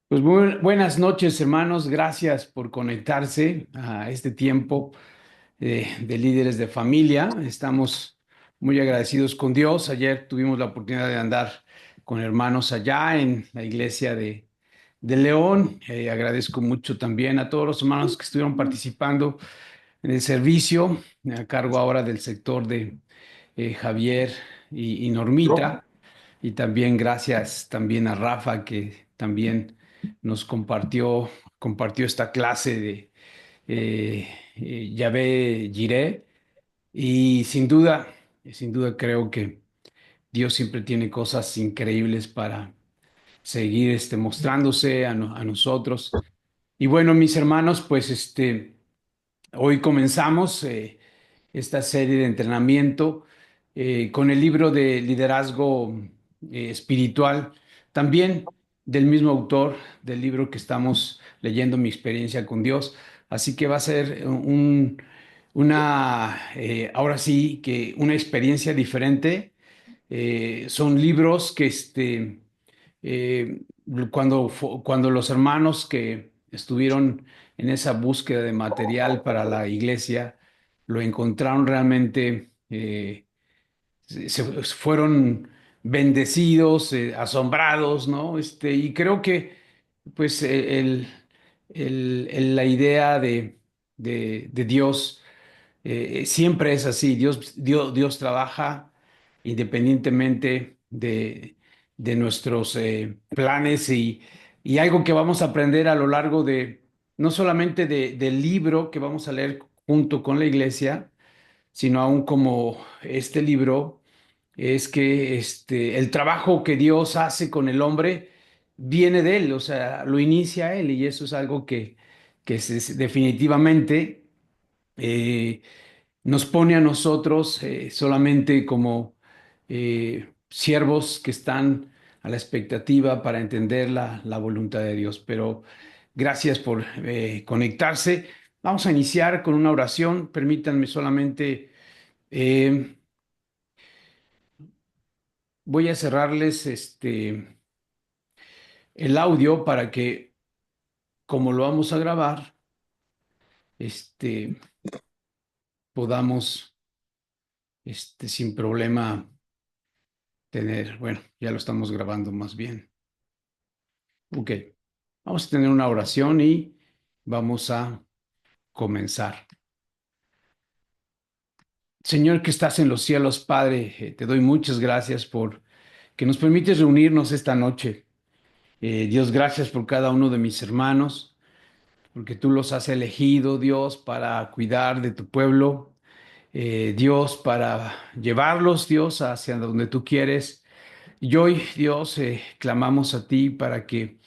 Pues buenas noches, hermanos. Gracias por conectarse a este tiempo de líderes de familia. Estamos muy agradecidos con Dios. Ayer tuvimos la oportunidad de andar con hermanos allá en la iglesia de León. Agradezco mucho también a todos los hermanos que estuvieron participando en el servicio, a cargo ahora del sector de Javier y Normita. Y también gracias también a Rafa que también nos compartió esta clase de Yahvé Jireh. Y sin duda creo que Dios siempre tiene cosas increíbles para seguir mostrándose a nosotros. Y bueno, mis hermanos, pues hoy comenzamos esta serie de entrenamiento con el libro de liderazgo espiritual, también del mismo autor del libro que estamos leyendo, Mi experiencia con Dios. Así que va a ser ahora sí, que una experiencia diferente. Son libros que eh, cuando los hermanos que estuvieron en esa búsqueda de material para la iglesia lo encontraron realmente, se fueron bendecidos, asombrados, ¿no? Y creo que pues la idea de Dios siempre es así. Dios trabaja independientemente de nuestros planes y algo que vamos a aprender a lo largo no solamente del libro que vamos a leer junto con la iglesia, sino aún como este libro, es que el trabajo que Dios hace con el hombre viene de él, o sea, lo inicia él y eso es algo que definitivamente eh, nos pone a nosotros solamente como siervos que están a la expectativa para entender la voluntad de Dios. Pero gracias por conectarse. Vamos a iniciar con una oración. Permítanme solamente, eh, voy a cerrarles el audio para que, como lo vamos a grabar, este, podamos sin problema bueno, ya lo estamos grabando más bien. Ok, vamos a tener una oración y vamos a comenzar. Señor que estás en los cielos, Padre, te doy muchas gracias por que nos permites reunirnos esta noche. Dios, gracias por cada uno de mis hermanos, porque tú los has elegido, Dios, para cuidar de tu pueblo. Dios, para llevarlos, Dios, hacia donde tú quieres. Y hoy, Dios, clamamos a ti para que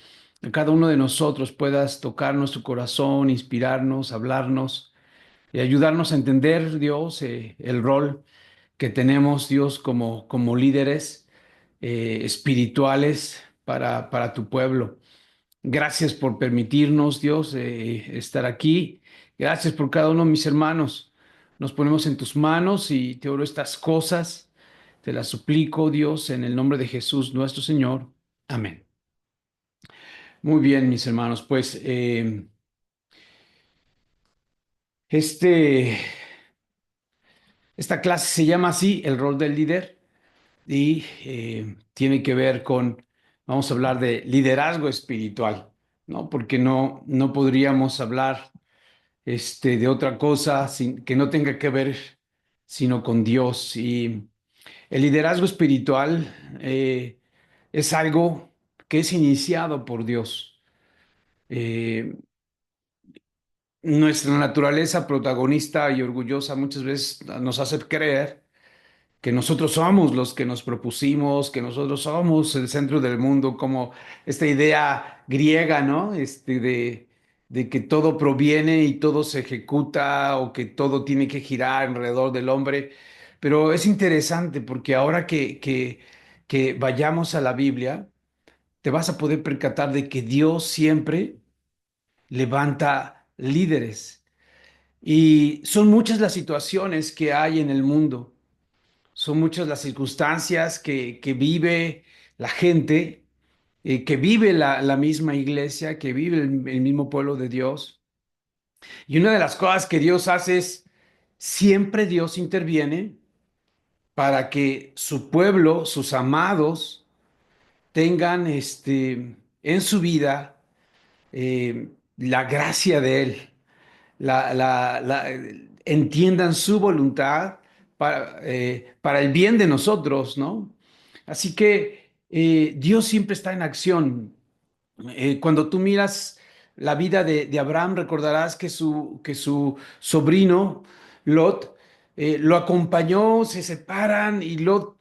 a cada uno de nosotros puedas tocar nuestro corazón, inspirarnos, hablarnos y ayudarnos a entender, Dios, el rol que tenemos, Dios, como líderes espirituales para tu pueblo. Gracias por permitirnos, Dios, estar aquí. Gracias por cada uno de mis hermanos. Nos ponemos en tus manos y te oro estas cosas. Te las suplico, Dios, en el nombre de Jesús, nuestro Señor. Amén. Muy bien, mis hermanos. Pues este, esta clase se llama así, el rol del líder, y tiene que ver vamos a hablar de liderazgo espiritual, ¿no? Porque no podríamos hablar de otra cosa que no tenga que ver sino con Dios. Y el liderazgo espiritual es algo que es iniciado por Dios. Eh, Nuestra naturaleza protagonista y orgullosa muchas veces nos hace creer que nosotros somos los que nos propusimos, que nosotros somos el centro del mundo, como esta idea griega, ¿no? De que todo proviene y todo se ejecuta o que todo tiene que girar alrededor del hombre. Pero es interesante porque ahora que vayamos a la Biblia, te vas a poder percatar de que Dios siempre levanta líderes. Y son muchas las situaciones que hay en el mundo, son muchas las circunstancias que vive la gente, que vive la misma iglesia, que vive el mismo pueblo de Dios. Y una de las cosas que Dios hace es, siempre Dios interviene para que su pueblo, sus amados, tengan en su vida la gracia de Él, entiendan su voluntad para el bien de nosotros, ¿no? Así que Dios siempre está en acción. Cuando tú miras la vida de Abraham, recordarás que su sobrino Lot lo acompañó, se separan y Lot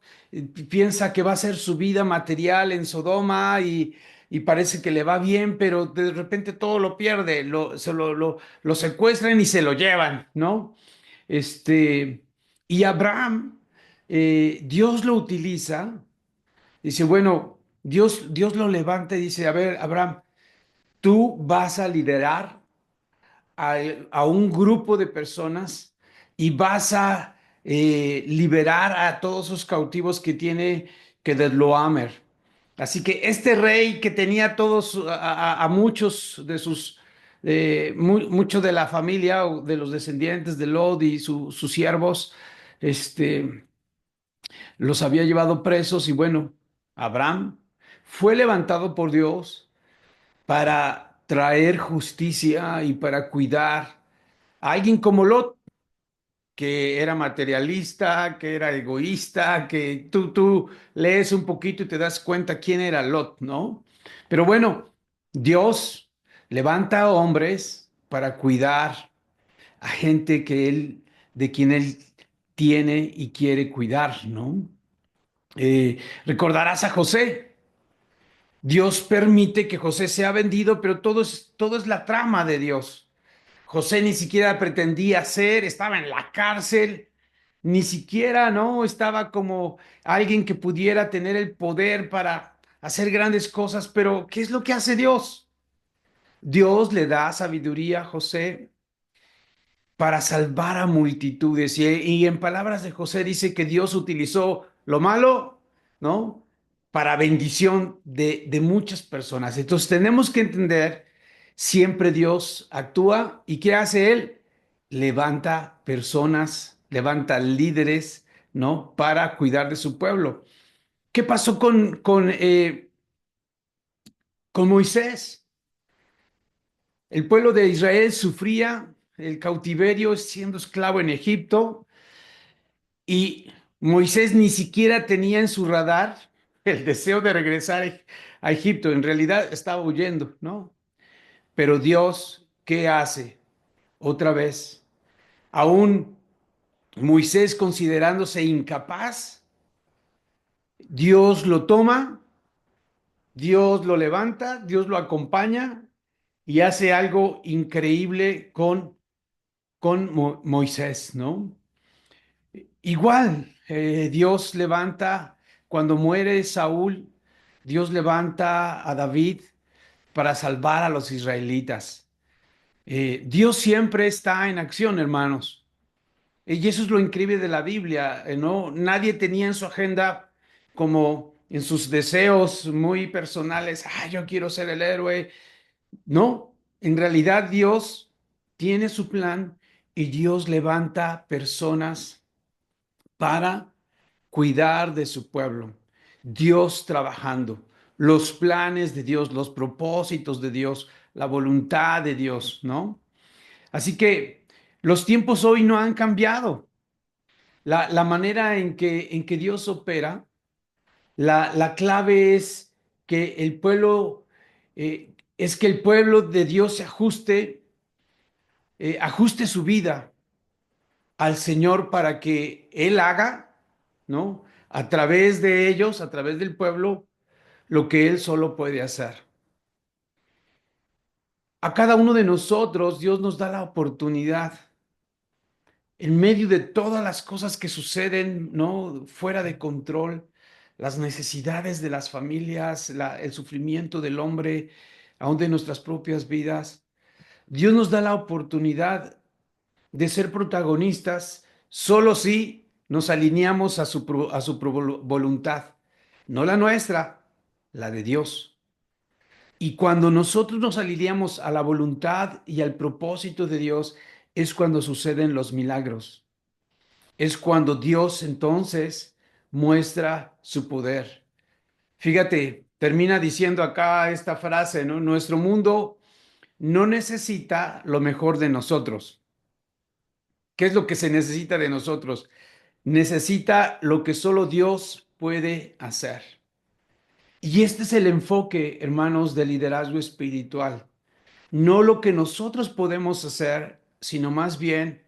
piensa que va a ser su vida material en Sodoma y parece que le va bien, pero de repente todo lo pierde, lo secuestran y se lo llevan, ¿no? Este, y Abraham, Dios lo utiliza, dice, bueno, Dios lo levanta y dice, a ver, Abraham, tú vas a liderar a un grupo de personas y vas a liberar a todos esos cautivos que tiene Kedorlaomer. Así que este rey que tenía todos a muchos de sus mucho de la familia o de los descendientes de Lot y sus siervos, este, los había llevado presos y bueno, Abraham fue levantado por Dios para traer justicia y para cuidar a alguien como Lot, que era materialista, que era egoísta, que tú lees un poquito y te das cuenta quién era Lot, ¿no? Pero bueno, Dios levanta hombres para cuidar a gente de quien él tiene y quiere cuidar, ¿no? Recordarás a José. Dios permite que José sea vendido, pero todo es la trama de Dios. José ni siquiera pretendía ser, estaba en la cárcel, ni siquiera, ¿no? Estaba como alguien que pudiera tener el poder para hacer grandes cosas, pero ¿qué es lo que hace Dios? Dios le da sabiduría a José para salvar a multitudes. Y en palabras de José dice que Dios utilizó lo malo, ¿no? Para bendición de muchas personas. Entonces tenemos que entender, siempre Dios actúa y ¿qué hace Él? Levanta personas, levanta líderes, ¿no? Para cuidar de su pueblo. ¿Qué pasó con Moisés? El pueblo de Israel sufría el cautiverio siendo esclavo en Egipto. Y Moisés ni siquiera tenía en su radar el deseo de regresar a Egipto. En realidad estaba huyendo, ¿no? Pero Dios, ¿qué hace? Otra vez, aún Moisés considerándose incapaz, Dios lo toma, Dios lo levanta, Dios lo acompaña y hace algo increíble con Moisés, ¿no? Igual, Dios levanta, cuando muere Saúl, Dios levanta a David para salvar a los israelitas. Dios siempre está en acción, hermanos. Y eso es lo increíble de la Biblia, ¿no? Nadie tenía en su agenda como en sus deseos muy personales, yo quiero ser el héroe. No, en realidad Dios tiene su plan y Dios levanta personas para cuidar de su pueblo. Dios trabajando, los planes de Dios, los propósitos de Dios, la voluntad de Dios, ¿no? Así que los tiempos hoy no han cambiado. La manera en que Dios opera, la clave es que el pueblo de Dios se ajuste su vida al Señor para que Él haga, ¿no? A través de ellos, a través del pueblo, lo que Él solo puede hacer. A cada uno de nosotros, Dios nos da la oportunidad, en medio de todas las cosas que suceden, ¿no? Fuera de control, las necesidades de las familias, el sufrimiento del hombre, aún de nuestras propias vidas. Dios nos da la oportunidad de ser protagonistas solo si nos alineamos a su voluntad, no la nuestra, la de Dios. Y cuando nosotros nos alineamos a la voluntad y al propósito de Dios, es cuando suceden los milagros. Es cuando Dios entonces muestra su poder. Fíjate, termina diciendo acá esta frase, ¿no? Nuestro mundo no necesita lo mejor de nosotros. ¿Qué es lo que se necesita de nosotros? Necesita lo que solo Dios puede hacer. Y este es el enfoque, hermanos, del liderazgo espiritual. No lo que nosotros podemos hacer, sino más bien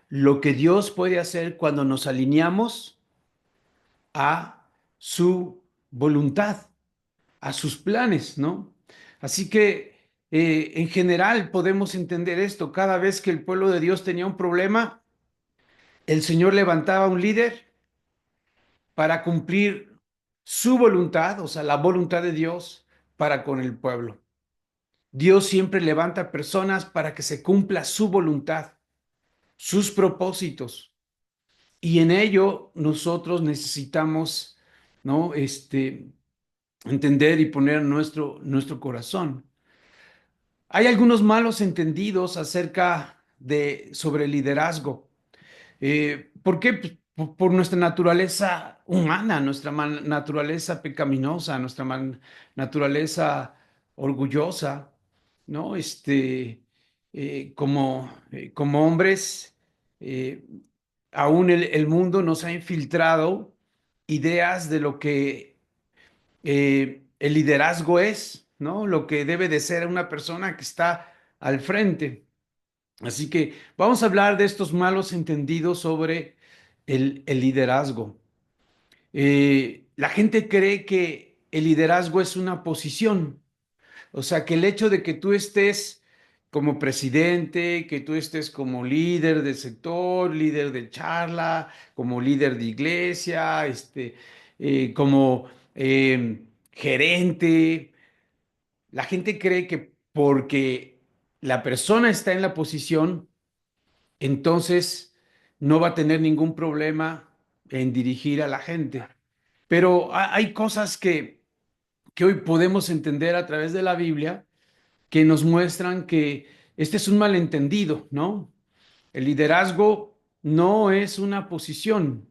lo que Dios puede hacer cuando nos alineamos a su voluntad, a sus planes, ¿no? Así que en general podemos entender esto. Cada vez que el pueblo de Dios tenía un problema, el Señor levantaba un líder para cumplir su voluntad, o sea, la voluntad de Dios para con el pueblo. Dios siempre levanta personas para que se cumpla su voluntad, sus propósitos. Y en ello nosotros necesitamos, ¿no? Entender y poner nuestro corazón. Hay algunos malos entendidos acerca de sobre el liderazgo. ¿Por qué? Pues, por nuestra naturaleza humana, nuestra naturaleza pecaminosa, nuestra naturaleza orgullosa, ¿no? Como hombres, eh, aún el mundo nos ha infiltrado ideas de lo que el liderazgo es, ¿no? Lo que debe de ser una persona que está al frente. Así que vamos a hablar de estos malos entendidos sobre el liderazgo. La gente cree que el liderazgo es una posición, o sea, que el hecho de que tú estés como presidente, que tú estés como líder de sector, líder de charla, como líder de iglesia, como gerente, la gente cree que porque la persona está en la posición, entonces no va a tener ningún problema en dirigir a la gente. Pero hay cosas que hoy podemos entender a través de la Biblia que nos muestran que este es un malentendido, ¿no? El liderazgo no es una posición.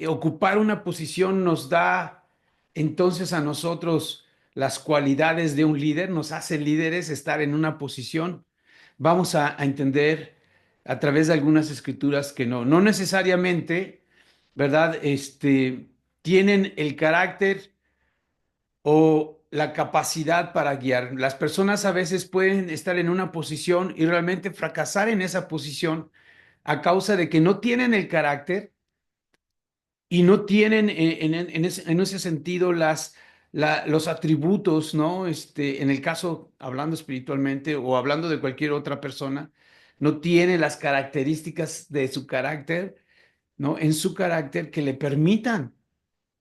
Ocupar una posición nos da entonces a nosotros las cualidades de un líder, nos hace líderes estar en una posición. Vamos a entender a través de algunas escrituras que no necesariamente, ¿verdad? Tienen el carácter o la capacidad para guiar. Las personas a veces pueden estar en una posición y realmente fracasar en esa posición a causa de que no tienen el carácter y no tienen en ese sentido los atributos, ¿no? En el caso, hablando espiritualmente o hablando de cualquier otra persona, no tiene las características de su carácter, ¿no? En su carácter que le permitan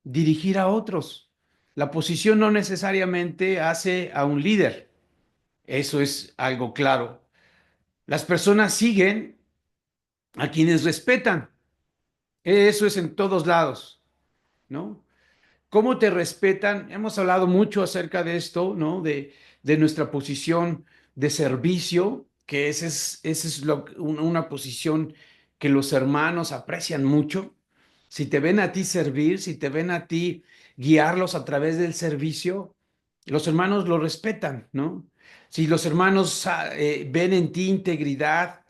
dirigir a otros. La posición no necesariamente hace a un líder, eso es algo claro. Las personas siguen a quienes respetan, eso es en todos lados, ¿no? ¿Cómo te respetan? Hemos hablado mucho acerca de esto, ¿no? De nuestra posición de servicio, que ese es una posición que los hermanos aprecian mucho. Si te ven a ti servir, si te ven a ti guiarlos a través del servicio, los hermanos lo respetan, ¿no? Si los hermanos ven en ti integridad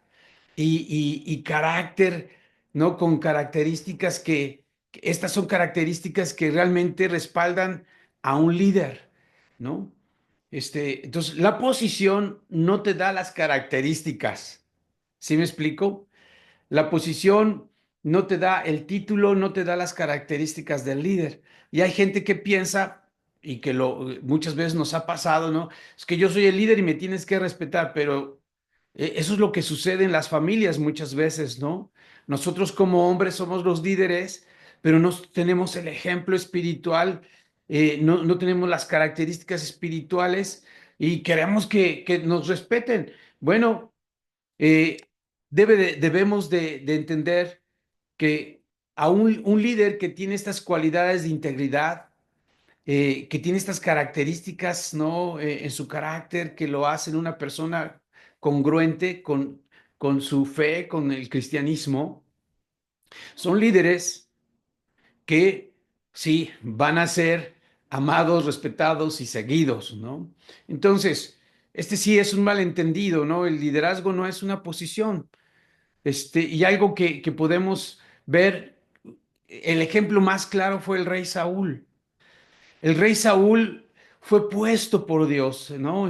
y carácter, ¿no? Con características que estas son características que realmente respaldan a un líder, ¿no? Entonces, la posición no te da las características, ¿sí me explico? La posición no te da el título, no te da las características del líder. Y hay gente que piensa, y que muchas veces nos ha pasado, ¿no? Es que yo soy el líder y me tienes que respetar, pero eso es lo que sucede en las familias muchas veces, ¿no? Nosotros como hombres somos los líderes, pero no tenemos el ejemplo espiritual, no tenemos las características espirituales y queremos que nos respeten. Bueno, eh, debemos de entender que a un líder que tiene estas cualidades de integridad, que tiene estas características, ¿no? En su carácter que lo hacen una persona congruente con su fe, con el cristianismo. Son líderes que sí van a ser amados, respetados y seguidos, ¿no? Entonces, este sí es un malentendido, ¿no? El liderazgo no es una posición. Y algo que podemos ver, el ejemplo más claro fue el rey Saúl. El rey Saúl fue puesto por Dios, ¿no?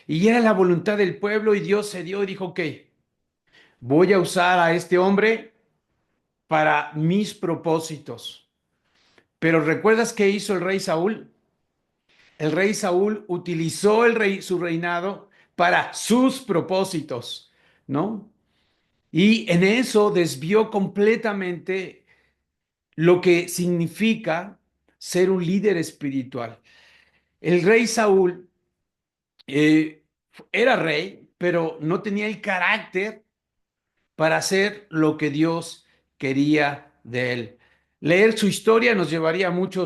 Y era la voluntad del pueblo y Dios se dio y dijo, ok, voy a usar a este hombre para mis propósitos. Pero ¿recuerdas qué hizo el rey Saúl? El rey Saúl utilizó su reinado para sus propósitos, ¿no? Y en eso desvió completamente lo que significa ser un líder espiritual. El rey Saúl eh, era rey, pero no tenía el carácter para hacer lo que Dios quería de él. Leer su historia nos llevaría mucho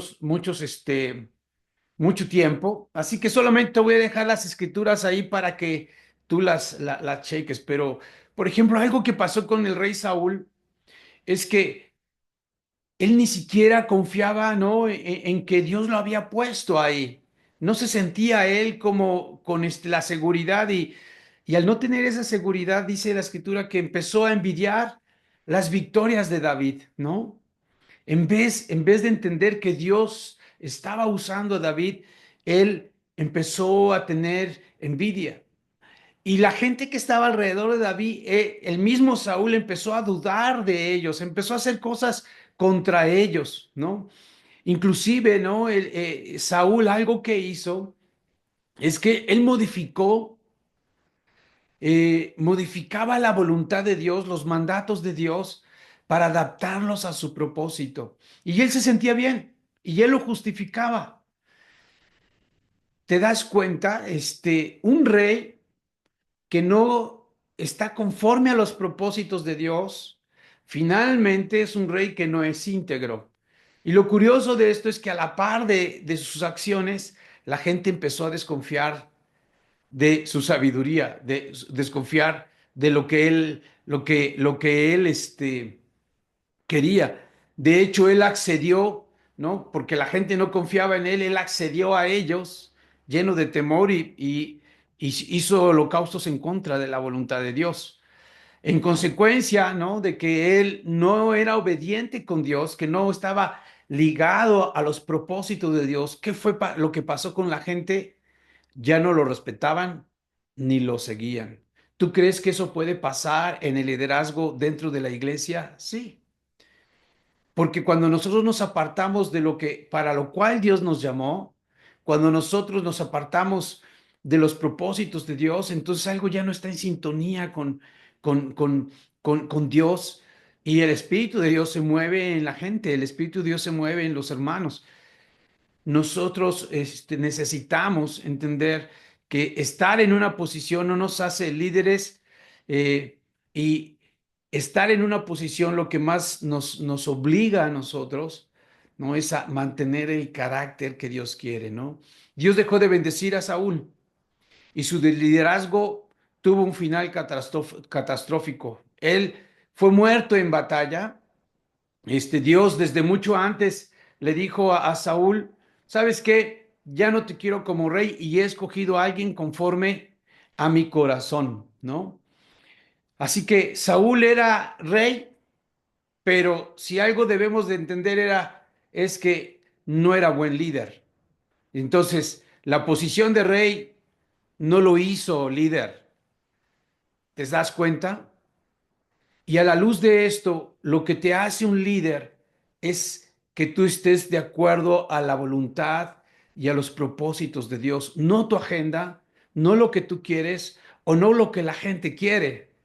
tiempo, así que solamente voy a dejar las escrituras ahí para que tú las cheques. Pero, por ejemplo, algo que pasó con el rey Saúl es que él ni siquiera confiaba, ¿no? En que Dios lo había puesto ahí. No se sentía él como con la seguridad y al no tener esa seguridad, dice la escritura que empezó a envidiar las victorias de David, ¿no? En vez de entender que Dios estaba usando a David, él empezó a tener envidia. Y la gente que estaba alrededor de David, el mismo Saúl empezó a dudar de ellos, empezó a hacer cosas contra ellos, ¿no? Inclusive, ¿no? Saúl algo que hizo es que él modificaba la voluntad de Dios, los mandatos de Dios, para adaptarlos a su propósito. Y él se sentía bien y él lo justificaba. ¿Te das cuenta? Un rey que no está conforme a los propósitos de Dios, finalmente es un rey que no es íntegro. Y lo curioso de esto es que a la par de sus acciones, la gente empezó a desconfiar de su sabiduría, de desconfiar de lo que él quería. De hecho, él accedió, ¿no? Porque la gente no confiaba en él, él accedió a ellos lleno de temor y hizo holocaustos en contra de la voluntad de Dios. En consecuencia, ¿no? De que él no era obediente con Dios, que no estaba ligado a los propósitos de Dios. ¿Qué fue lo que pasó con la gente? Ya no lo respetaban ni lo seguían. ¿Tú crees que eso puede pasar en el liderazgo dentro de la iglesia? Sí. Porque cuando nosotros nos apartamos de lo que para lo cual Dios nos llamó, cuando nosotros nos apartamos de los propósitos de Dios, entonces algo ya no está en sintonía con, con, con Dios y el Espíritu de Dios se mueve en la gente, el Espíritu de Dios se mueve en los hermanos. Nosotros necesitamos entender que estar en una posición no nos hace líderes y estar en una posición lo que más nos obliga a nosotros, ¿no? Es a mantener el carácter que Dios quiere, ¿no? Dios dejó de bendecir a Saúl y su liderazgo tuvo un final catastrófico. Él fue muerto en batalla. Dios desde mucho antes le dijo a Saúl, ¿sabes qué? Ya no te quiero como rey y he escogido a alguien conforme a mi corazón, ¿no? Así que Saúl era rey, pero si algo debemos de entender es que no era buen líder. Entonces, la posición de rey no lo hizo líder. ¿Te das cuenta? Y a la luz de esto, lo que te hace un líder es que tú estés de acuerdo a la voluntad y a los propósitos de Dios, no tu agenda, no lo que tú quieres o no lo que la gente quiere.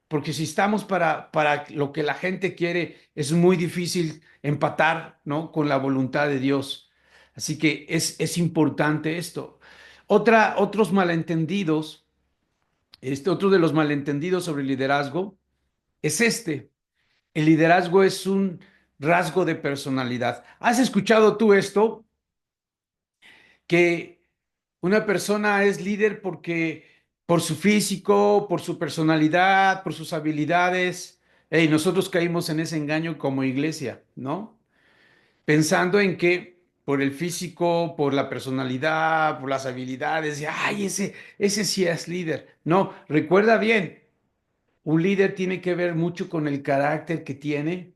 Porque si estamos para lo que la gente quiere, es muy difícil empatar, ¿no? Con la voluntad de Dios. Así que es importante esto. Otros malentendidos, otro de los malentendidos sobre el liderazgo es el liderazgo es un rasgo de personalidad. ¿Has escuchado tú esto? que una persona es líder porque por su físico, por su personalidad, por sus habilidades. Hey, nosotros caímos en ese engaño como iglesia, ¿no? Pensando en que por el físico, por la personalidad, por las habilidades, y, ay, ese sí es líder. No, recuerda bien, un líder tiene que ver mucho con el carácter que tiene,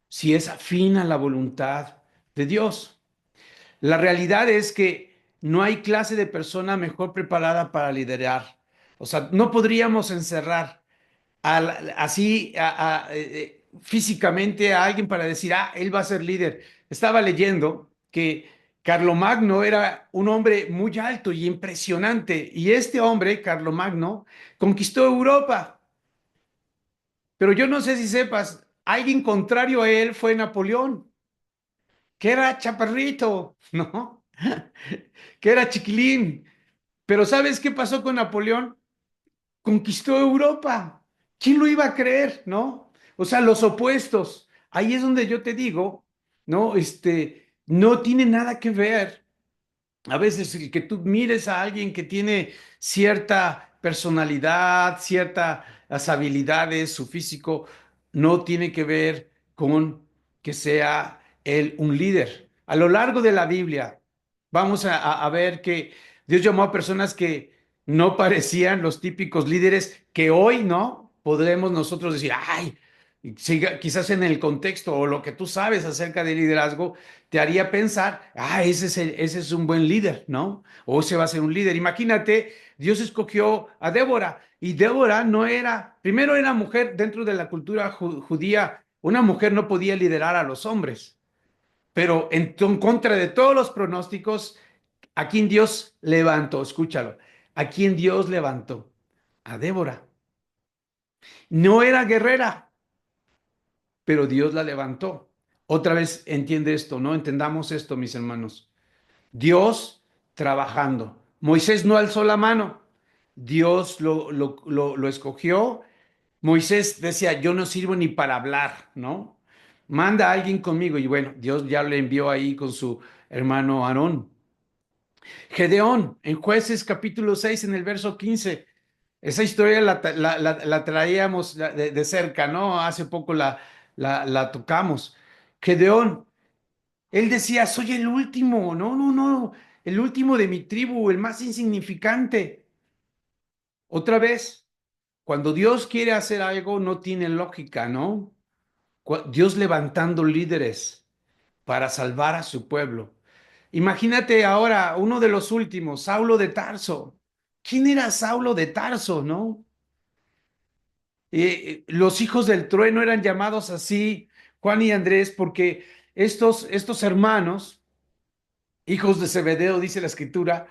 si es afín a la voluntad de Dios. La realidad es que no hay clase de persona mejor preparada para liderar. O sea, no podríamos encerrar así físicamente a alguien para decir, ah, él va a ser líder. Estaba leyendo que Carlomagno era un hombre muy alto y impresionante, y este hombre, Carlomagno, conquistó Europa. Pero yo no sé si sepas, alguien contrario a él fue Napoleón, que era chaparrito, ¿no? Que era chiquilín. Pero ¿sabes qué pasó con Napoleón? Conquistó Europa. ¿Quién lo iba a creer, no? O sea, los opuestos. Ahí es donde yo te digo, ¿no? No tiene nada que ver. A veces el que tú mires a alguien que tiene cierta personalidad, ciertas habilidades, su físico, no tiene que ver con que sea él un líder. A lo largo de la Biblia, vamos a ver que Dios llamó a personas que no parecían los típicos líderes que hoy, ¿no? Podremos nosotros decir, ay, quizás en el contexto o lo que tú sabes acerca del liderazgo te haría pensar, ah, ese es un buen líder, ¿no? O ese va a ser un líder. Imagínate, Dios escogió a Débora y Débora no era, primero era mujer dentro de la cultura judía, una mujer no podía liderar a los hombres, pero en contra de todos los pronósticos, ¿a quién Dios levantó? Escúchalo, ¿a quién Dios levantó? A Débora. No era guerrera, pero Dios la levantó. Otra vez entiende esto, ¿no? Entendamos esto, mis hermanos. Dios trabajando. Moisés no alzó la mano. Dios lo escogió. Moisés decía, yo no sirvo ni para hablar, ¿no? Manda a alguien conmigo. Y bueno, Dios ya le envió ahí con su hermano Aarón. Gedeón, en Jueces capítulo 6 en el verso 15. Esa historia la traíamos de cerca, ¿no? Hace poco la tocamos. Gedeón, él decía, soy el último, no, no, no, el último de mi tribu, el más insignificante. Otra vez, cuando Dios quiere hacer algo, no tiene lógica, ¿no? Dios levantando líderes para salvar a su pueblo. Imagínate ahora uno de los últimos, Saulo de Tarso. ¿Quién era Saulo de Tarso, no? Los hijos del trueno eran llamados así, Juan y Andrés, porque estos hermanos, hijos de Zebedeo, dice la escritura,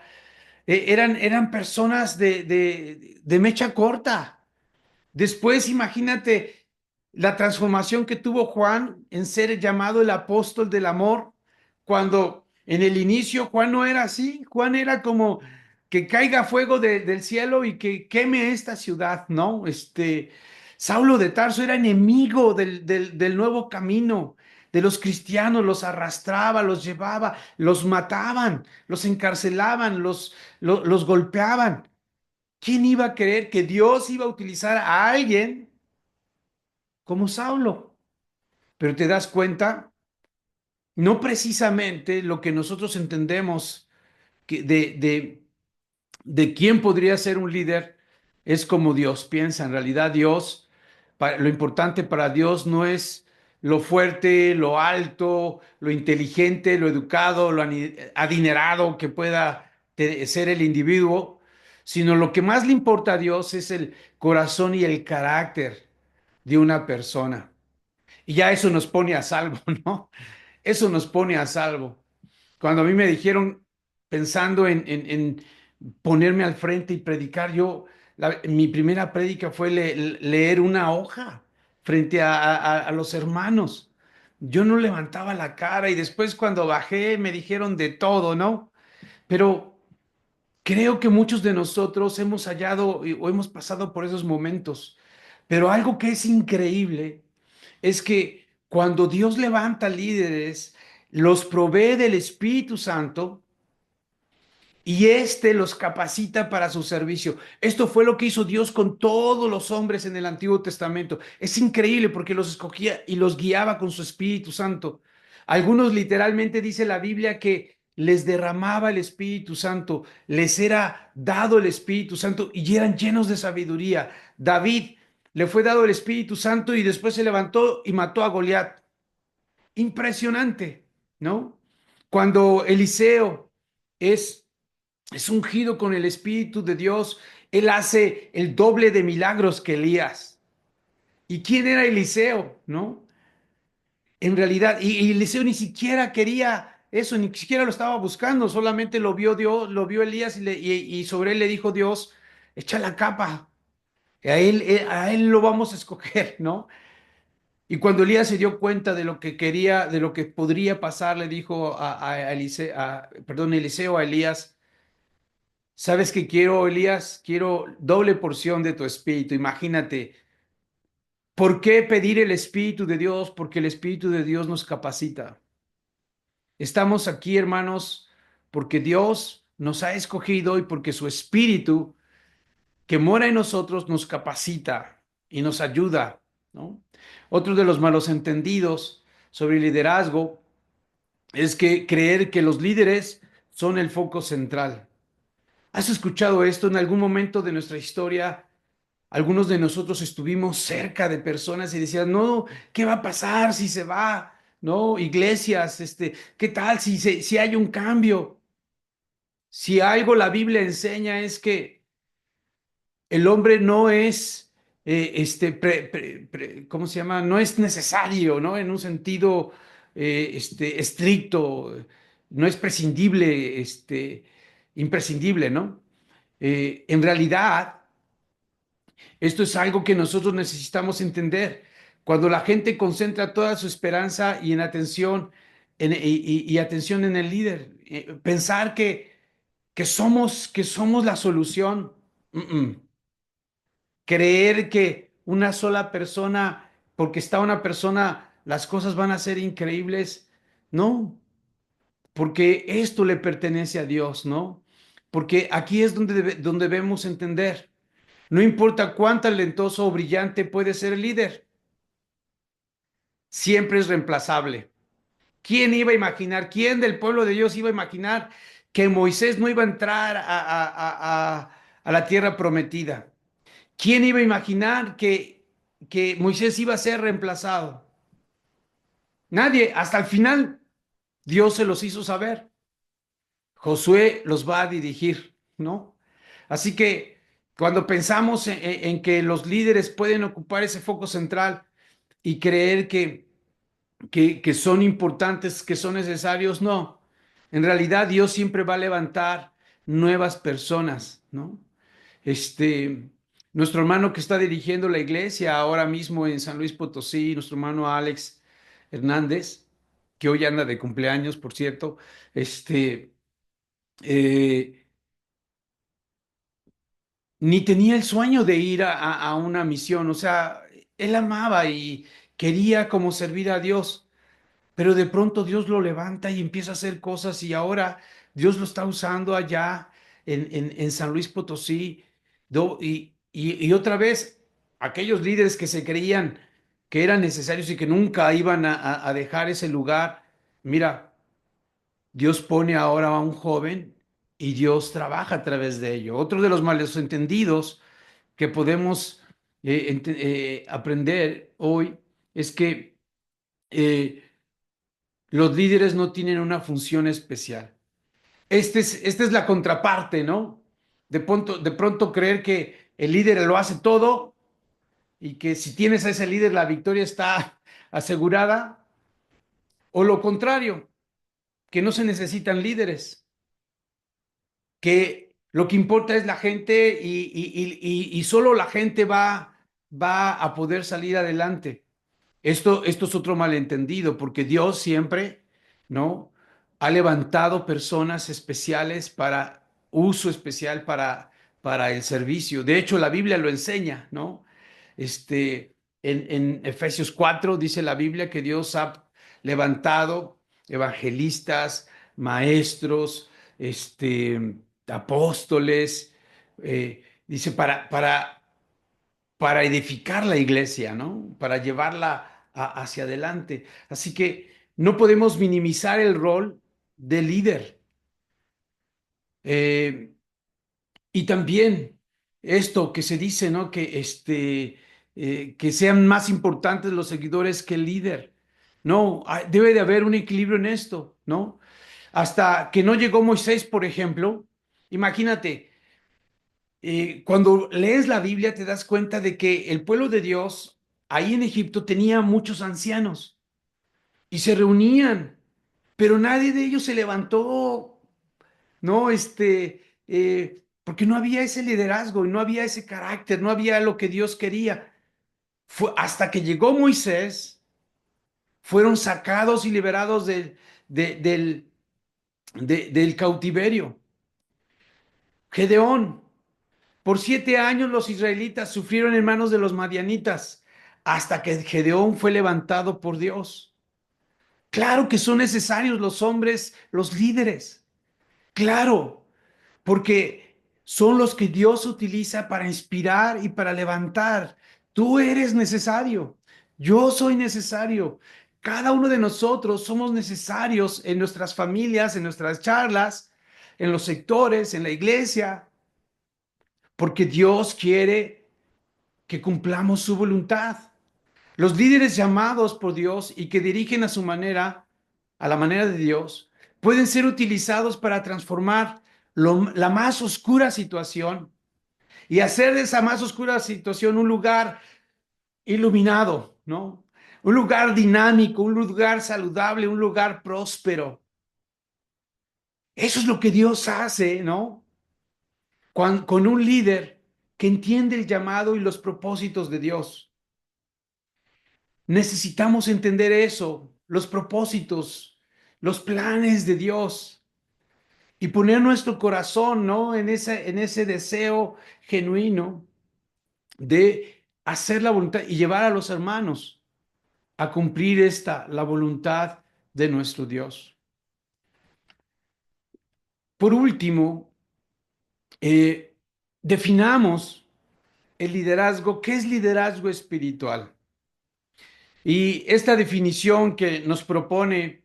eran personas de mecha corta. Después, imagínate la transformación que tuvo Juan en ser llamado el apóstol del amor, cuando en el inicio Juan no era así, Juan era como que caiga fuego del cielo y que queme esta ciudad, ¿no? Saulo de Tarso era enemigo del nuevo camino, de los cristianos, los arrastraba, los llevaba, los mataban, los encarcelaban, los golpeaban. ¿Quién iba a creer que Dios iba a utilizar a alguien como Saulo? Pero te das cuenta, no precisamente lo que nosotros entendemos de quién podría ser un líder es como Dios piensa. En realidad, Dios, lo importante para Dios no es lo fuerte, lo alto, lo inteligente, lo educado, lo adinerado que pueda ser el individuo, sino lo que más le importa a Dios es el corazón y el carácter de una persona. Y ya eso nos pone a salvo, ¿no? Eso nos pone a salvo. Cuando a mí me dijeron, pensando en ponerme al frente y predicar, mi primera prédica fue leer una hoja frente a los hermanos. Yo no levantaba la cara y después cuando bajé me dijeron de todo, ¿no? Pero creo que muchos de nosotros hemos hallado o hemos pasado por esos momentos. Pero algo que es increíble es que cuando Dios levanta líderes, los provee del Espíritu Santo y éste los capacita para su servicio. Esto fue lo que hizo Dios con todos los hombres en el Antiguo Testamento. Es increíble porque los escogía y los guiaba con su Espíritu Santo. Algunos literalmente dice la Biblia que les derramaba el Espíritu Santo, les era dado el Espíritu Santo y eran llenos de sabiduría. David le fue dado el Espíritu Santo y después se levantó y mató a Goliat. Impresionante, ¿no? Cuando Eliseo es es ungido con el Espíritu de Dios. Él hace el doble de milagros que Elías. ¿Y quién era Eliseo? ¿No? En realidad, y Eliseo ni siquiera quería eso, ni siquiera lo estaba buscando, solamente lo vio Dios, lo vio Elías y sobre él le dijo Dios, echa la capa, a él lo vamos a escoger, ¿no? Y cuando Elías se dio cuenta de lo que quería, de lo que podría pasar, le dijo Eliseo a Elías, ¿sabes qué quiero, Elías? Quiero doble porción de tu espíritu. Imagínate, ¿por qué pedir el espíritu de Dios? Porque el espíritu de Dios nos capacita. Estamos aquí, hermanos, porque Dios nos ha escogido y porque su espíritu que mora en nosotros nos capacita y nos ayuda, ¿no? Otro de los malos entendidos sobre el liderazgo es que creer que los líderes son el foco central. ¿Has escuchado esto en algún momento de nuestra historia? Algunos de nosotros estuvimos cerca de personas y decían, no, ¿qué va a pasar si se va? No, iglesias, ¿qué tal si hay un cambio? Si algo la Biblia enseña es que el hombre no es, ¿cómo se llama? No es necesario, ¿no? En un sentido, estricto, no es prescindible, imprescindible, ¿no? En realidad, esto es algo que nosotros necesitamos entender. Cuando la gente concentra toda su esperanza y en atención y atención en el líder, pensar que somos la solución. Creer que una sola persona, porque está una persona, las cosas van a ser increíbles. No, porque esto le pertenece a Dios, ¿no? Porque aquí es donde debemos entender. No importa cuán talentoso o brillante puede ser el líder, siempre es reemplazable. ¿Quién iba a imaginar, quién del pueblo de Dios iba a imaginar que Moisés no iba a entrar a la tierra prometida? ¿Quién iba a imaginar que Moisés iba a ser reemplazado? Nadie. Hasta el final, Dios se los hizo saber. Josué los va a dirigir, ¿no? Así que cuando pensamos en que los líderes pueden ocupar ese foco central y creer que son importantes, que son necesarios, no. En realidad Dios siempre va a levantar nuevas personas, ¿no? Este, nuestro hermano que está dirigiendo la iglesia ahora mismo en San Luis Potosí, nuestro hermano Alex Hernández, que hoy anda de cumpleaños, por cierto, eh, ni tenía el sueño de ir a una misión, o sea, él amaba y quería como servir a Dios. Pero de pronto Dios lo levanta y empieza a hacer cosas y ahora Dios lo está usando allá en San Luis Potosí. Y otra vez, aquellos líderes que se creían que eran necesarios y que nunca iban a dejar ese lugar, mira, Dios pone ahora a un joven y Dios trabaja a través de ello. Otro de los malos entendidos que podemos aprender hoy es que eh, los líderes no tienen una función especial. Esta es la contraparte, ¿no? De pronto creer que el líder lo hace todo y que si tienes a ese líder la victoria está asegurada, o lo contrario, que no se necesitan líderes, que lo que importa es la gente y solo la gente va a poder salir adelante. Esto es otro malentendido, porque Dios siempre, ¿no? Ha levantado personas especiales para uso especial para el servicio. De hecho, la Biblia lo enseña, ¿no? En Efesios 4 dice la Biblia que Dios ha levantado evangelistas, maestros, apóstoles, dice, para edificar la iglesia, ¿no? Para llevarla hacia adelante. Así que no podemos minimizar el rol de líder. Eh, y también esto que se dice, ¿no? Que sean más importantes los seguidores que el líder. No, debe de haber un equilibrio en esto, ¿no? Hasta que no llegó Moisés, por ejemplo, imagínate, cuando lees la Biblia te das cuenta de que el pueblo de Dios ahí en Egipto tenía muchos ancianos y se reunían, pero nadie de ellos se levantó, ¿no? Porque no había ese liderazgo y no había ese carácter, no había lo que Dios quería. Fue hasta que llegó Moisés, fueron sacados y liberados de- del, del cautiverio. Gedeón, por 7 años los israelitas sufrieron en manos de los madianitas hasta que Gedeón fue levantado por Dios. Claro que son necesarios los hombres, los líderes. Claro, porque son los que Dios utiliza para inspirar y para levantar. Tú eres necesario. Yo soy necesario. Cada uno de nosotros somos necesarios en nuestras familias, en nuestras charlas, en los sectores, en la iglesia, porque Dios quiere que cumplamos su voluntad. Los líderes llamados por Dios y que dirigen a su manera, a la manera de Dios, pueden ser utilizados para transformar la más oscura situación y hacer de esa más oscura situación un lugar iluminado, ¿no? Un lugar dinámico, un lugar saludable, un lugar próspero. Eso es lo que Dios hace, ¿no? Con un líder que entiende el llamado y los propósitos de Dios. Necesitamos entender eso, los propósitos, los planes de Dios y poner nuestro corazón, ¿no? En ese deseo genuino de hacer la voluntad y llevar a los hermanos a cumplir la voluntad de nuestro Dios. Por último, eh, definamos el liderazgo. ¿Qué es liderazgo espiritual? Y esta definición que nos propone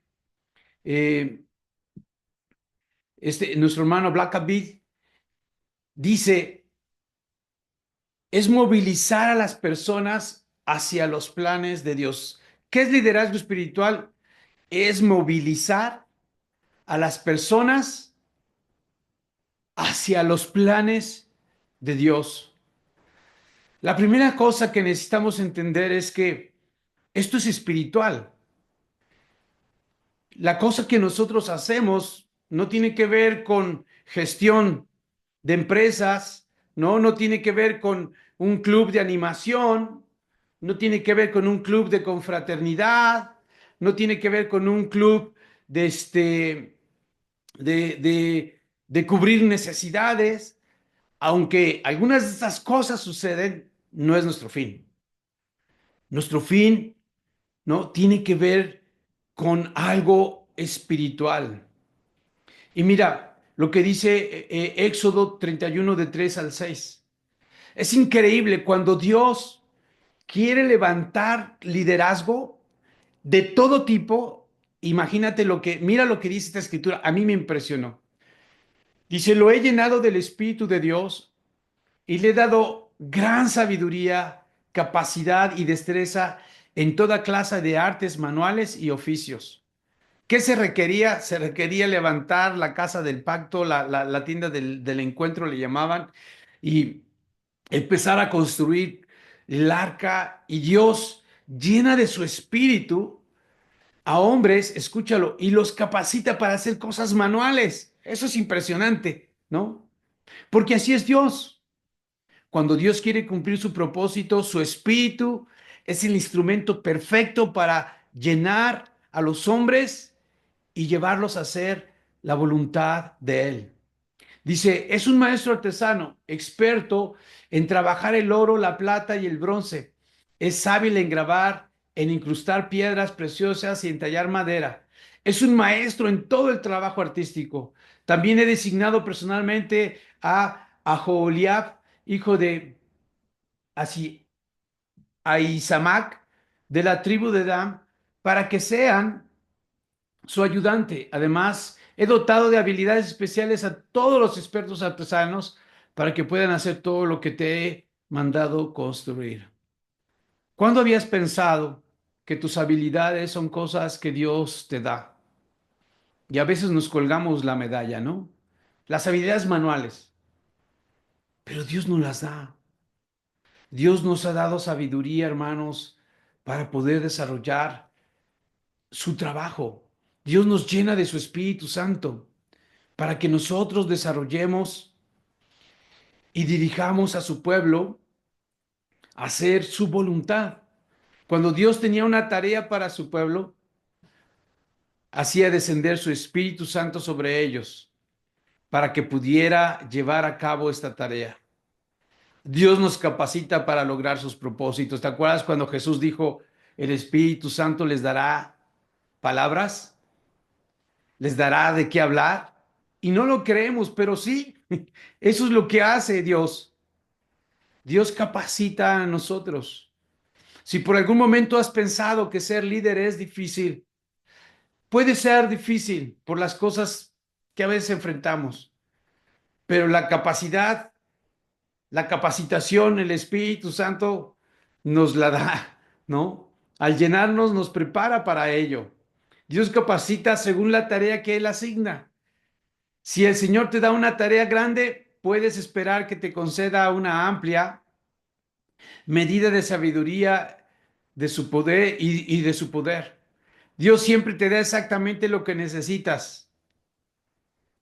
eh, nuestro hermano Blackaby dice, es movilizar a las personas hacia los planes de Dios. ¿Qué es liderazgo espiritual? Es movilizar a las personas hacia los planes de Dios. La primera cosa que necesitamos entender es que esto es espiritual. La cosa que nosotros hacemos no tiene que ver con gestión de empresas, ¿no? No tiene que ver con un club de animación, no tiene que ver con un club de confraternidad, no tiene que ver con un club de, de, de, de cubrir necesidades, aunque algunas de estas cosas suceden, no es nuestro fin. Nuestro fin, ¿no? Tiene que ver con algo espiritual. Y mira lo que dice Éxodo 31 de 3 al 6. Es increíble cuando Dios quiere levantar liderazgo de todo tipo. Imagínate mira lo que dice esta escritura. A mí me impresionó. Dice, lo he llenado del Espíritu de Dios y le he dado gran sabiduría, capacidad y destreza en toda clase de artes manuales y oficios. ¿Qué se requería? Se requería levantar la casa del pacto, la tienda del encuentro le llamaban, y empezar a construir el arca. Y Dios llena de su espíritu a hombres, escúchalo, y los capacita para hacer cosas manuales. Eso es impresionante, ¿no? Porque así es Dios. Cuando Dios quiere cumplir su propósito, su espíritu es el instrumento perfecto para llenar a los hombres y llevarlos a hacer la voluntad de Él. Dice, es un maestro artesano, experto en trabajar el oro, la plata y el bronce. Es hábil en grabar, en incrustar piedras preciosas y en tallar madera. Es un maestro en todo el trabajo artístico. También he designado personalmente a Aholiab, hijo de Asi- Ahisamac, de la tribu de Dan, para que sean su ayudante. Además, he dotado de habilidades especiales a todos los expertos artesanos para que puedan hacer todo lo que te he mandado construir. ¿Cuándo habías pensado que tus habilidades son cosas que Dios te da? Y a veces nos colgamos la medalla, ¿no? Las habilidades manuales, pero Dios nos las da. Dios nos ha dado sabiduría, hermanos, para poder desarrollar su trabajo. Dios nos llena de su Espíritu Santo para que nosotros desarrollemos y dirijamos a su pueblo a hacer su voluntad. Cuando Dios tenía una tarea para su pueblo, hacía descender su Espíritu Santo sobre ellos para que pudiera llevar a cabo esta tarea. Dios nos capacita para lograr sus propósitos. ¿Te acuerdas cuando Jesús dijo, el Espíritu Santo les dará palabras? ¿Les dará de qué hablar? Y no lo creemos, pero sí, eso es lo que hace Dios. Dios capacita a nosotros. Si por algún momento has pensado que ser líder es difícil, puede ser difícil por las cosas que a veces enfrentamos, pero la capacidad, la capacitación, el Espíritu Santo nos la da, ¿no? Al llenarnos nos prepara para ello. Dios capacita según la tarea que Él asigna. Si el Señor te da una tarea grande, puedes esperar que te conceda una amplia medida de sabiduría de su poder y de su poder. Dios siempre te da exactamente lo que necesitas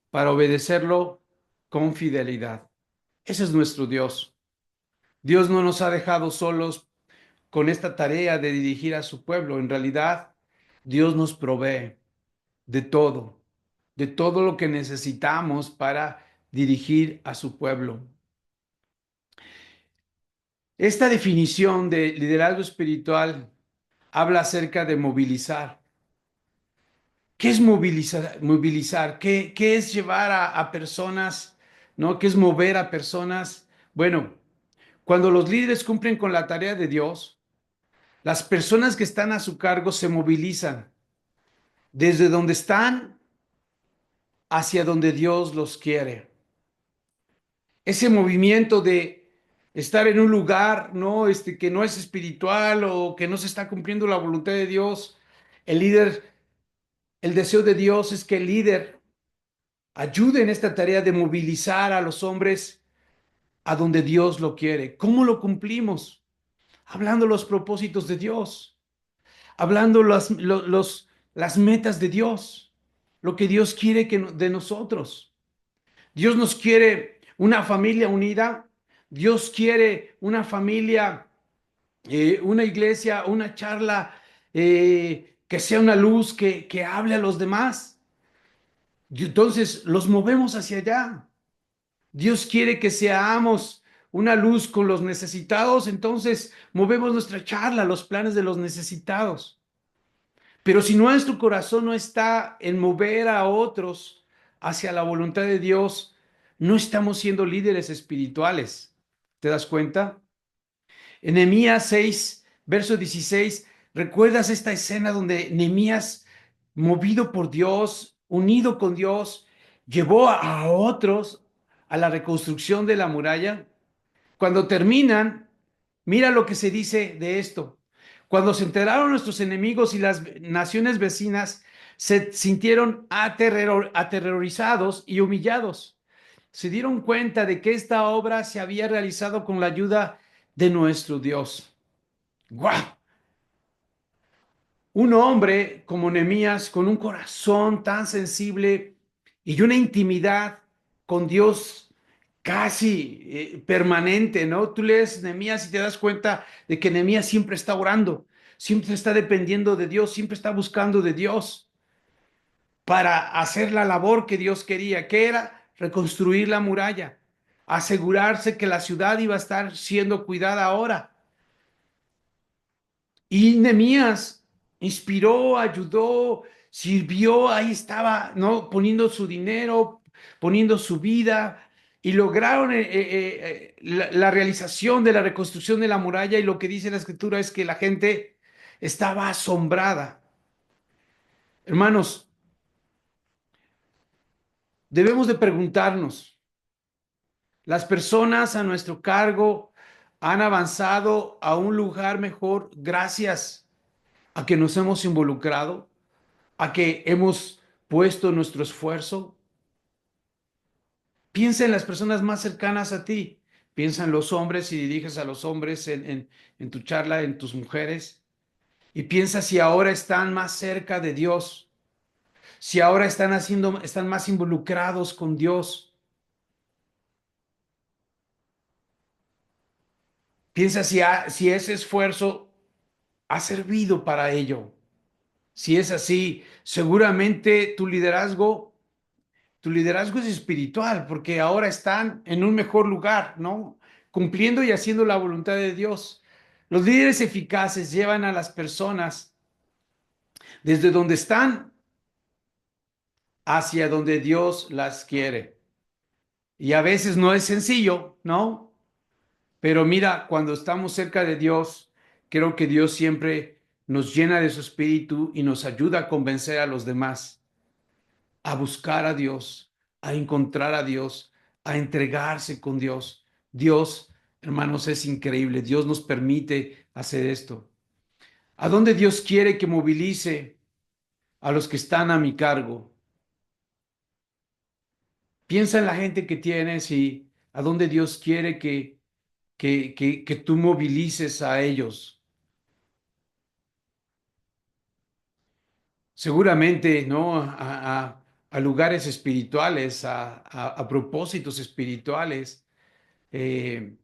para obedecerlo con fidelidad. Ese es nuestro Dios. Dios no nos ha dejado solos con esta tarea de dirigir a su pueblo. En realidad, Dios nos provee de todo lo que necesitamos para dirigir a su pueblo. Esta definición de liderazgo espiritual habla acerca de movilizar. ¿Qué es movilizar? Movilizar? ¿Qué es llevar a personas? ¿No? ¿Qué es mover a personas? Bueno, cuando los líderes cumplen con la tarea de Dios, las personas que están a su cargo se movilizan desde donde están hacia donde Dios los quiere. Ese movimiento de estar en un lugar, ¿no? Que no es espiritual o que no se está cumpliendo la voluntad de Dios, el líder, el deseo de Dios es que el líder ayude en esta tarea de movilizar a los hombres a donde Dios lo quiere. ¿Cómo lo cumplimos? Hablando los propósitos de Dios, hablando las metas de Dios, lo que Dios quiere de nosotros. Dios nos quiere una familia unida. Dios quiere una familia, una iglesia, una charla que sea una luz que hable a los demás. Y entonces los movemos hacia allá. Dios quiere que seamos una luz con los necesitados, entonces movemos nuestra charla, los planes de los necesitados. Pero si nuestro corazón no está en mover a otros hacia la voluntad de Dios, no estamos siendo líderes espirituales. ¿Te das cuenta? En Nehemías 6, verso 16, ¿recuerdas esta escena donde Nehemías, movido por Dios, unido con Dios, llevó a otros a la reconstrucción de la muralla? Cuando terminan, mira lo que se dice de esto. Cuando se enteraron nuestros enemigos y las naciones vecinas, se sintieron aterrorizados y humillados. Se dieron cuenta de que esta obra se había realizado con la ayuda de nuestro Dios. ¡Guau! Un hombre como Nehemías, con un corazón tan sensible y una intimidad con Dios casi permanente, ¿no? Tú lees Nehemías y te das cuenta de que Nehemías siempre está orando, siempre está dependiendo de Dios, siempre está buscando de Dios para hacer la labor que Dios quería, que era reconstruir la muralla, asegurarse que la ciudad iba a estar siendo cuidada ahora. Y Nehemías inspiró, ayudó, sirvió, ahí estaba, ¿no? Poniendo su dinero, poniendo su vida, y lograron la realización de la reconstrucción de la muralla, y lo que dice la escritura es que la gente estaba asombrada. Hermanos, debemos de preguntarnos, ¿las personas a nuestro cargo han avanzado a un lugar mejor gracias a que nos hemos involucrado, a que hemos puesto nuestro esfuerzo? Piensa en las personas más cercanas a ti. Piensa en los hombres, si diriges a los hombres en tu charla, en tus mujeres. Y piensa si ahora están más cerca de Dios, si ahora están más involucrados con Dios. Piensa si ese esfuerzo ha servido para ello. Si es así, seguramente tu liderazgo es espiritual, porque ahora están en un mejor lugar, ¿no? Cumpliendo y haciendo la voluntad de Dios. Los líderes eficaces llevan a las personas desde donde están hacia donde Dios las quiere. Y a veces no es sencillo, ¿no? Pero mira, cuando estamos cerca de Dios, creo que Dios siempre nos llena de su espíritu y nos ayuda a convencer a los demás, a buscar a Dios, a encontrar a Dios, a entregarse con Dios. Dios, hermanos, es increíble. Dios nos permite hacer esto. ¿A dónde Dios quiere que movilice a los que están a mi cargo? Piensa en la gente que tienes y a dónde Dios quiere que tú movilices a ellos. Seguramente, ¿no? A lugares espirituales, a propósitos espirituales, eh,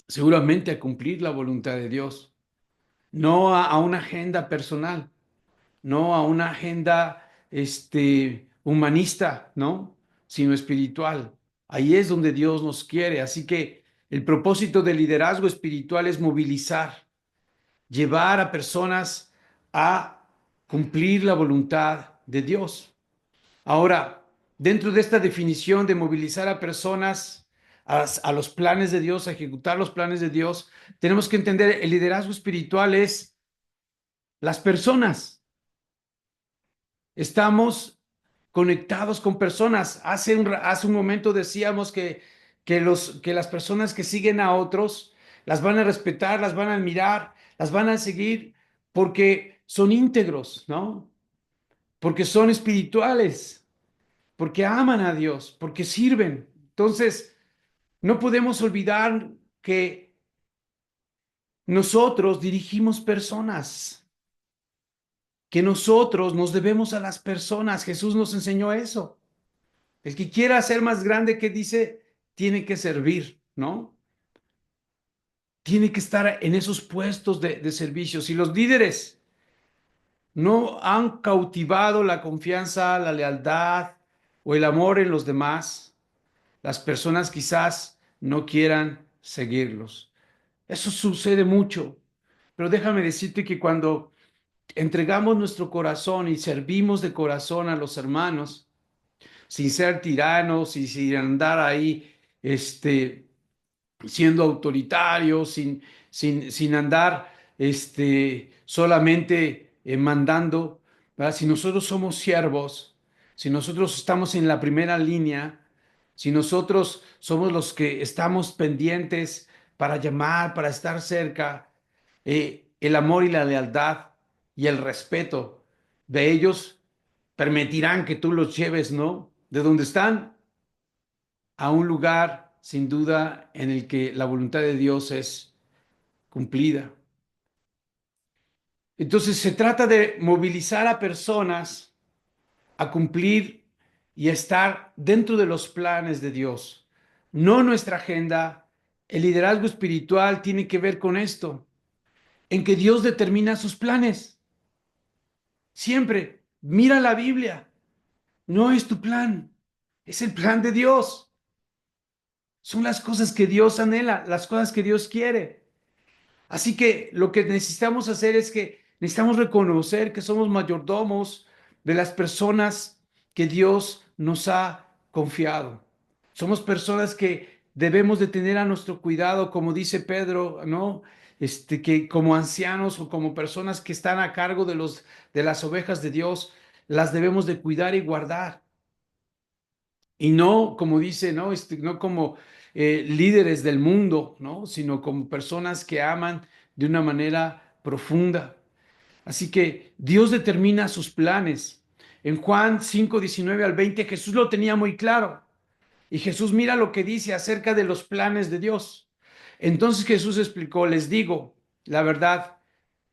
seguramente a cumplir la voluntad de Dios, no a una agenda personal, no a una agenda humanista, ¿no? Sino espiritual. Ahí es donde Dios nos quiere. Así que el propósito del liderazgo espiritual es movilizar, llevar a personas a cumplir la voluntad de Dios. Ahora, dentro de esta definición de movilizar a personas a los planes de Dios, a ejecutar los planes de Dios, tenemos que entender el liderazgo espiritual es las personas. Estamos conectados con personas. Hace un momento decíamos que las personas que siguen a otros las van a respetar, las van a admirar, las van a seguir porque son íntegros, ¿no? Porque son espirituales, porque aman a Dios, porque sirven. Entonces, no podemos olvidar que nosotros dirigimos personas, que nosotros nos debemos a las personas. Jesús nos enseñó eso. El que quiera ser más grande, que dice, tiene que servir, ¿no? Tiene que estar en esos puestos de servicio. Si los líderes no han cautivado la confianza, la lealtad o el amor en los demás, las personas quizás no quieran seguirlos. Eso sucede mucho. Pero déjame decirte que cuando entregamos nuestro corazón y servimos de corazón a los hermanos, sin ser tiranos y sin andar ahí, siendo autoritarios, sin andar, solamente mandando, ¿verdad? Si nosotros somos siervos, si nosotros estamos en la primera línea, si nosotros somos los que estamos pendientes para llamar, para estar cerca, el amor y la lealtad y el respeto de ellos permitirán que tú los lleves, ¿no? De donde están a un lugar, sin duda, en el que la voluntad de Dios es cumplida. Entonces se trata de movilizar a personas a cumplir y a estar dentro de los planes de Dios, no nuestra agenda. El liderazgo espiritual tiene que ver con esto, en que Dios determina sus planes. Siempre, mira la Biblia, no es tu plan, es el plan de Dios. Son las cosas que Dios anhela, las cosas que Dios quiere. Así que lo que necesitamos hacer es que necesitamos reconocer que somos mayordomos de las personas que Dios nos ha confiado. Somos personas que debemos de tener a nuestro cuidado, como dice Pedro, ¿no? Que como ancianos o como personas que están a cargo de las ovejas de Dios, las debemos de cuidar y guardar. Y no, como dice, ¿no? No como líderes del mundo, ¿no? Sino como personas que aman de una manera profunda. Así que Dios determina sus planes. En Juan 5:19 al 20, Jesús lo tenía muy claro. Y Jesús mira lo que dice acerca de los planes de Dios. Entonces Jesús explicó, les digo, la verdad,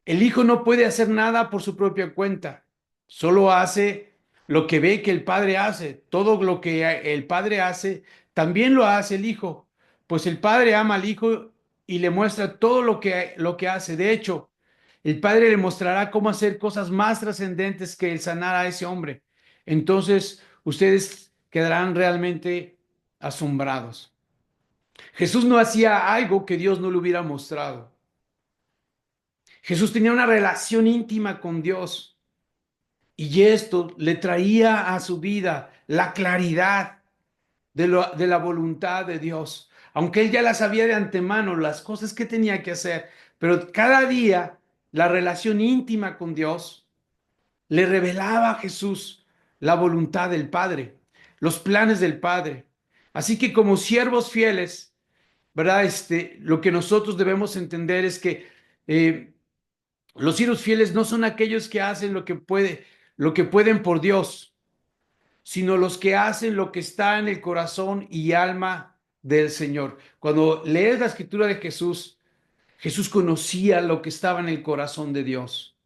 el Hijo no puede hacer nada por su propia cuenta, solo hace lo que ve que el Padre hace. Todo lo que el Padre hace, también lo hace el Hijo, pues el Padre ama al Hijo y le muestra todo lo que hace. De hecho, el Padre le mostrará cómo hacer cosas más trascendentes que el sanar a ese hombre. Entonces, ustedes quedarán realmente asombrados. Jesús no hacía algo que Dios no le hubiera mostrado. Jesús tenía una relación íntima con Dios y esto le traía a su vida la claridad de la voluntad de Dios. Aunque él ya la sabía de antemano, las cosas que tenía que hacer, pero cada día la relación íntima con Dios le revelaba a Jesús la voluntad del Padre, los planes del Padre. Así que como siervos fieles, ¿verdad? Lo que nosotros debemos entender es que eh, los siervos fieles no son aquellos que hacen lo que pueden por Dios, sino los que hacen lo que está en el corazón y alma del Señor. Cuando lees la escritura de Jesús, Jesús conocía lo que estaba en el corazón de Dios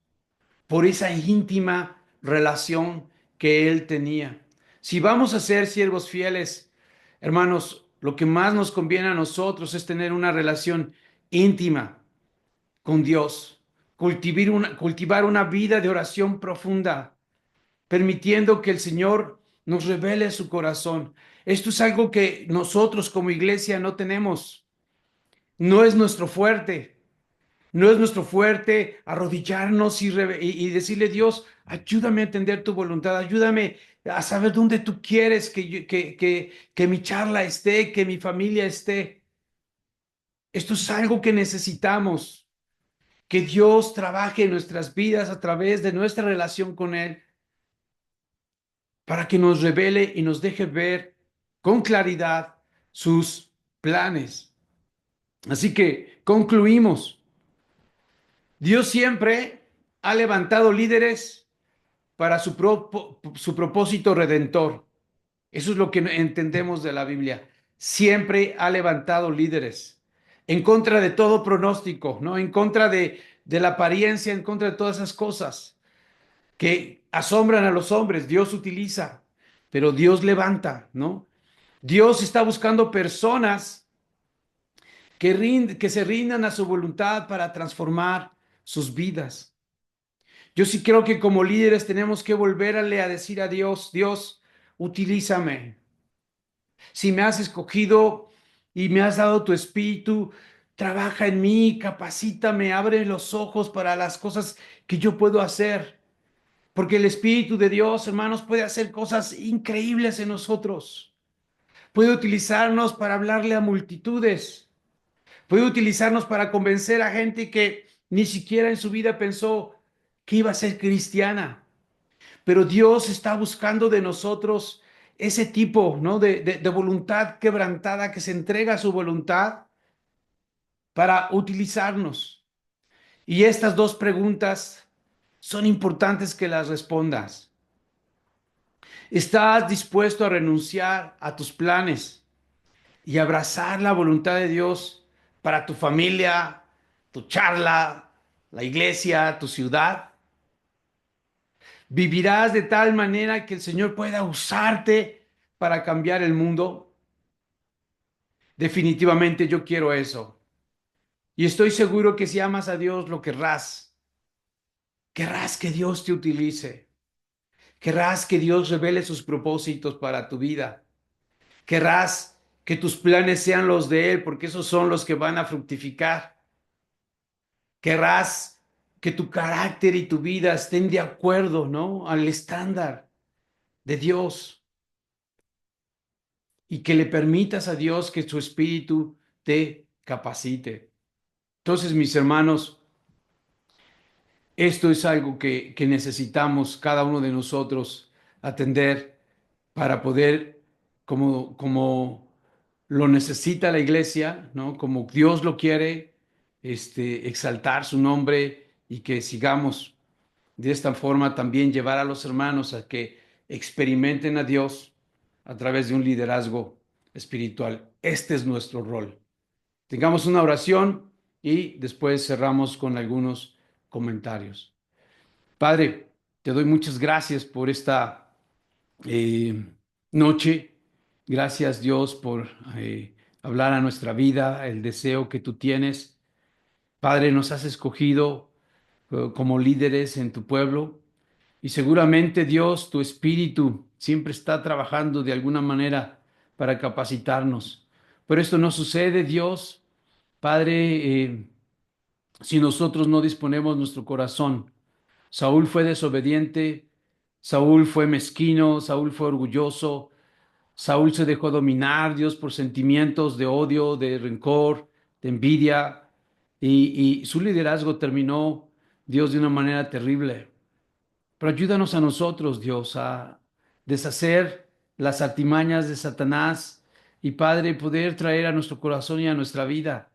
por esa íntima relación que él tenía. Si vamos a ser siervos fieles, hermanos, lo que más nos conviene a nosotros es tener una relación íntima con Dios, cultivar una vida de oración profunda, permitiendo que el Señor nos revele su corazón. Esto es algo que nosotros como iglesia no tenemos, no es nuestro fuerte. No es nuestro fuerte arrodillarnos y decirle, Dios, ayúdame a entender tu voluntad, ayúdame a saber dónde tú quieres que mi charla esté, que mi familia esté. Esto es algo que necesitamos, que Dios trabaje en nuestras vidas a través de nuestra relación con Él, para que nos revele y nos deje ver con claridad sus planes. Así que concluimos. Dios siempre ha levantado líderes para su propósito redentor. Eso es lo que entendemos de la Biblia. Siempre ha levantado líderes en contra de todo pronóstico, ¿no? En contra de la apariencia, en contra de todas esas cosas que asombran a los hombres. Dios utiliza, pero Dios levanta, ¿no? Dios está buscando personas que se rindan a su voluntad para transformar sus vidas. Yo sí creo que como líderes tenemos que volverle a decir a Dios, Dios, utilízame. Si me has escogido y me has dado tu espíritu, trabaja en mí, capacítame, abre los ojos para las cosas que yo puedo hacer. Porque el Espíritu de Dios, hermanos, puede hacer cosas increíbles en nosotros. Puede utilizarnos para hablarle a multitudes. Puede utilizarnos para convencer a gente que ni siquiera en su vida pensó que iba a ser cristiana. Pero Dios está buscando de nosotros ese tipo, ¿no? de voluntad quebrantada que se entrega a su voluntad para utilizarnos. Y estas dos preguntas son importantes que las respondas. ¿Estás dispuesto a renunciar a tus planes y abrazar la voluntad de Dios para tu familia, tu charla, la iglesia, tu ciudad? ¿Vivirás de tal manera que el Señor pueda usarte para cambiar el mundo? Definitivamente yo quiero eso. Y estoy seguro que si amas a Dios lo querrás. Querrás que Dios te utilice. Querrás que Dios revele sus propósitos para tu vida. Querrás que tus planes sean los de Él, porque esos son los que van a fructificar. Querrás que tu carácter y tu vida estén de acuerdo, ¿no? Al estándar de Dios y que le permitas a Dios que su espíritu te capacite. Entonces, mis hermanos, esto es algo que necesitamos cada uno de nosotros atender para poder, como lo necesita la iglesia, ¿no? Como Dios lo quiere, exaltar su nombre y que sigamos de esta forma también llevar a los hermanos a que experimenten a Dios a través de un liderazgo espiritual. Este es nuestro rol. Tengamos una oración y después cerramos con algunos comentarios. Padre, te doy muchas gracias por esta eh, noche. Gracias, Dios, por hablar a nuestra vida, el deseo que tú tienes. Padre, nos has escogido como líderes en tu pueblo y seguramente, Dios, tu espíritu siempre está trabajando de alguna manera para capacitarnos. Pero esto no sucede, Dios, Padre, si nosotros no disponemos nuestro corazón. Saúl fue desobediente, Saúl fue mezquino, Saúl fue orgulloso, Saúl se dejó dominar, Dios, por sentimientos de odio, de rencor, de envidia, y su liderazgo terminó, Dios, de una manera terrible. Pero ayúdanos a nosotros, Dios, a deshacer las artimañas de Satanás y, Padre, poder traer a nuestro corazón y a nuestra vida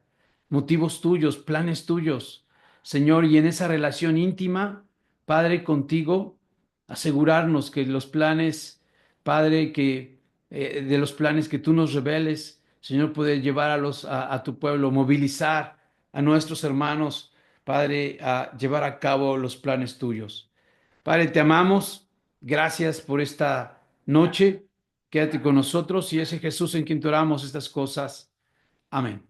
motivos tuyos, planes tuyos, Señor, y en esa relación íntima, Padre, contigo, asegurarnos que los planes, Padre, que de los planes que tú nos reveles, Señor, poder llevar a tu pueblo, movilizar a nuestros hermanos, Padre, a llevar a cabo los planes tuyos. Padre, te amamos. Gracias por esta noche. Quédate con nosotros y ese Jesús en quien te oramos estas cosas. Amén.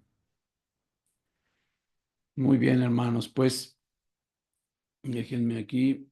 Muy bien, hermanos. Pues déjenme aquí.